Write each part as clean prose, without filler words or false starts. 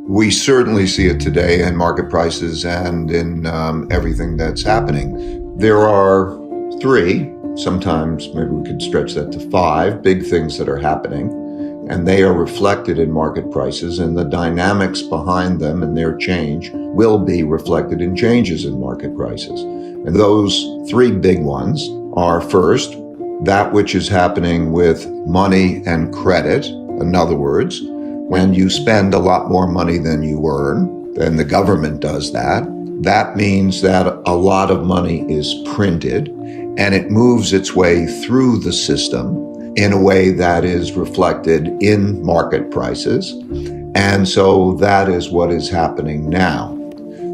We certainly see it today in market prices and in everything that's happening. There are three, sometimes maybe we could stretch that to five, big things that are happening, and they are reflected in market prices, and the dynamics behind them and their change will be reflected in changes in market prices. And those three big ones are, first, that which is happening with money and credit. In other words, when you spend a lot more money than you earn, and the government does that, that means that a lot of money is printed and it moves its way through the system in a way that is reflected in market prices. And so that is what is happening now.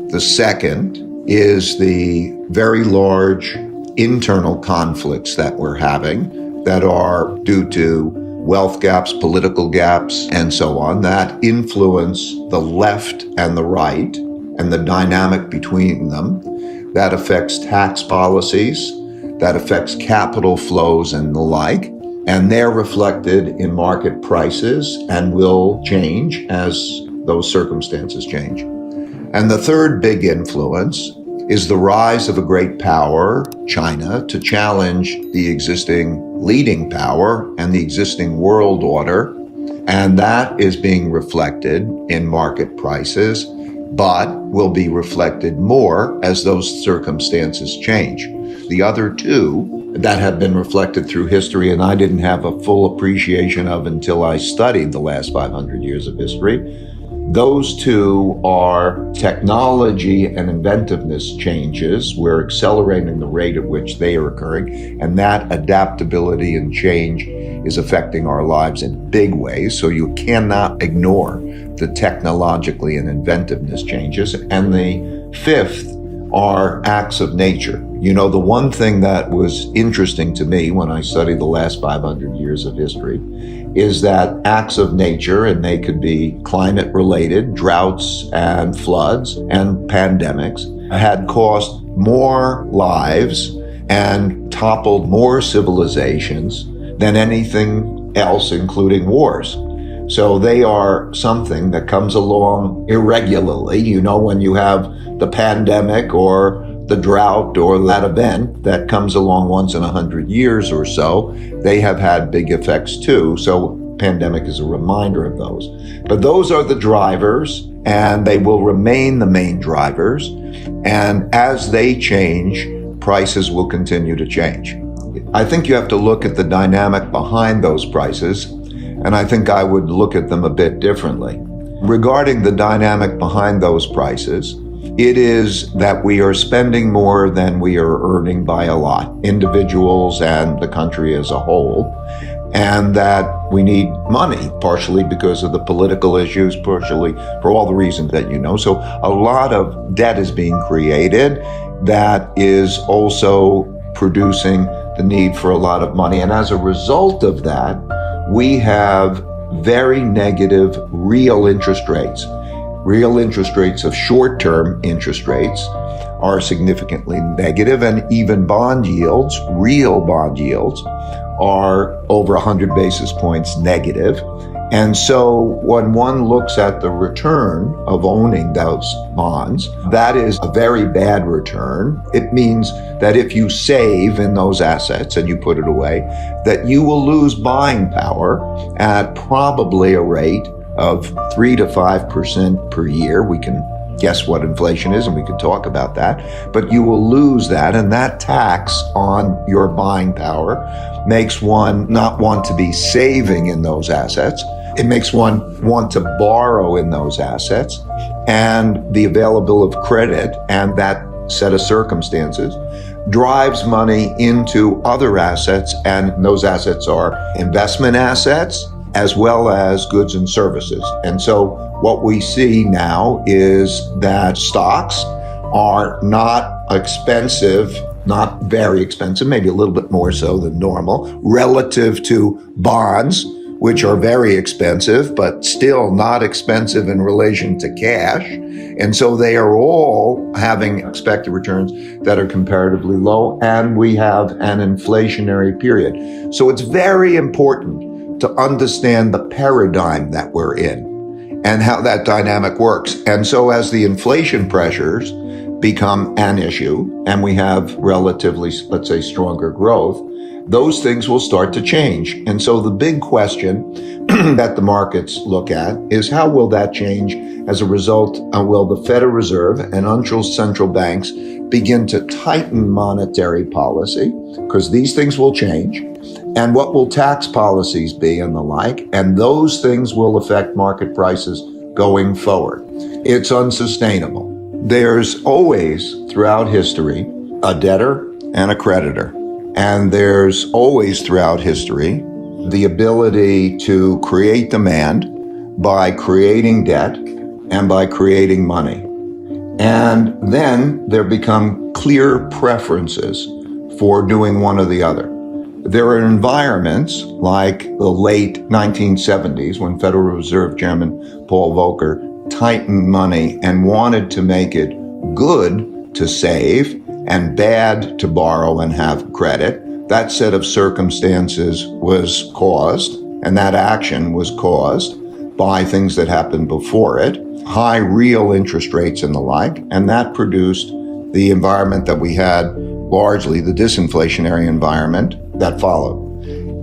The second is the very large internal conflicts that we're having that are due to wealth gaps, political gaps, and so on, that influence the left and the right and the dynamic between them. That affects tax policies, that affects capital flows and the like, and they're reflected in market prices and will change as those circumstances change. And the third big influence is the rise of a great power, China, to challenge the existing leading power and the existing world order. And that is being reflected in market prices, but will be reflected more as those circumstances change. The other two that have been reflected through history, and I didn't have a full appreciation of until I studied the last 500 years of history, those two are technology and inventiveness changes. We're accelerating the rate at which they are occurring, and that adaptability and change is affecting our lives in big ways. So you cannot ignore the technologically and inventiveness changes. And the fifth are acts of nature. You know, the one thing that was interesting to me when I studied the last 500 years of history is that acts of nature, and they could be climate related, droughts and floods and pandemics, had cost more lives and toppled more civilizations than anything else, including wars. So they are something that comes along irregularly. You know, when you have the pandemic or the drought or that event that comes along once in 100 years or so, they have had big effects too. So pandemic is a reminder of those. But those are the drivers, and they will remain the main drivers. And as they change, prices will continue to change. I think you have to look at the dynamic behind those prices, and I think I would look at them a bit differently. Regarding the dynamic behind those prices, it is that we are spending more than we are earning by a lot, individuals and the country as a whole, and that we need money, partially because of the political issues, partially for all the reasons that you know. So a lot of debt is being created that is also producing the need for a lot of money. And as a result of that, we have very negative real interest rates. Real interest rates of short-term interest rates are significantly negative, and even bond yields, real bond yields, are over 100 basis points negative. And so when one looks at the return of owning those bonds, that is a very bad return. It means that if you save in those assets and you put it away, that you will lose buying power at probably a rate of 3 to 5% per year. We can guess what inflation is, and we can talk about that, but you will lose that, and that tax on your buying power makes one not want to be saving in those assets. It makes one want to borrow in those assets, and the availability of credit and that set of circumstances drives money into other assets, and those assets are investment assets as well as goods and services. And so what we see now is that stocks are not expensive, not very expensive, maybe a little bit more so than normal, relative to bonds, which are very expensive, but still not expensive in relation to cash. And so they are all having expected returns that are comparatively low, and we have an inflationary period. So it's very important to understand the paradigm that we're in. and how that dynamic works. And so as the inflation pressures become an issue and we have relatively, let's say, stronger growth, those things will start to change. And so the big question that the markets look at is how will that change? As a result, will the Federal Reserve and other central banks begin to tighten monetary policy? Because these things will change. And what will tax policies be and the like? And those things will affect market prices going forward. It's unsustainable. There's always, throughout history, a debtor and a creditor. And there's always, throughout history, the ability to create demand by creating debt and by creating money. And then there become clear preferences for doing one or the other. There are environments like the late 1970s when Federal Reserve Chairman Paul Volcker tightened money and wanted to make it good to save and bad to borrow and have credit. That set of circumstances was caused, and that action was caused by things that happened before it, high real interest rates and the like, and that produced the environment that we had, largely the disinflationary environment that followed.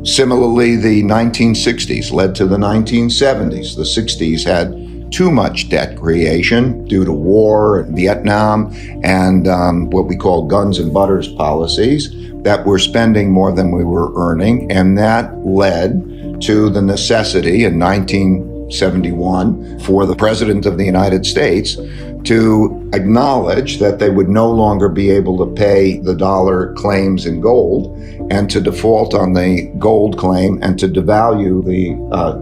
Similarly, the 1960s led to the 1970s. The 60s had too much debt creation due to war in Vietnam and what we call guns and butters policies that were spending more than we were earning. And that led to the necessity in 1971 for the President of the United States to acknowledge that they would no longer be able to pay the dollar claims in gold and to default on the gold claim and to devalue the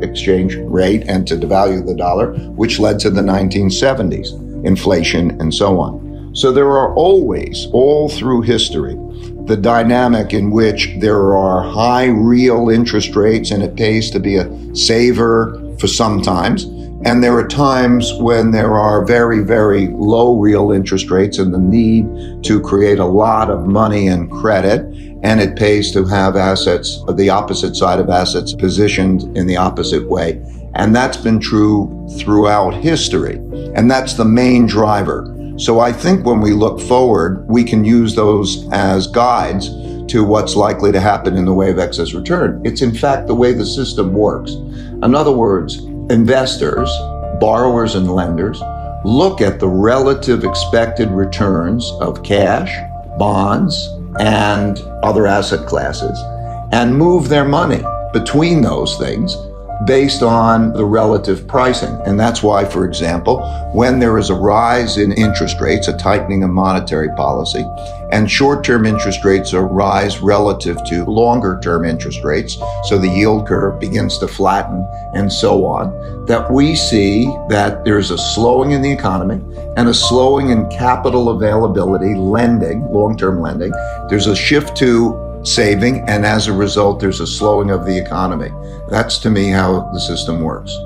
exchange rate and to devalue the dollar, which led to the 1970s, inflation and so on. So there are always, all through history, the dynamic in which there are high real interest rates and it pays to be a saver for some times. And there are times when there are very, very low real interest rates and the need to create a lot of money and credit, and it pays to have assets, the opposite side of assets, positioned in the opposite way. And that's been true throughout history. And that's the main driver. So I think when we look forward, we can use those as guides to what's likely to happen in the way of excess return. It's in fact the way the system works. In other words, investors, borrowers and lenders look at the relative expected returns of cash, bonds, and other asset classes and move their money between those things based on the relative pricing. And that's why, for example, when there is a rise in interest rates, a tightening of monetary policy, and short-term interest rates rise relative to longer-term interest rates, so the yield curve begins to flatten and so on, that we see that there's a slowing in the economy and a slowing in capital availability, lending, long-term lending. There's a shift to saving, and as a result, there's a slowing of the economy. That's, to me, how the system works.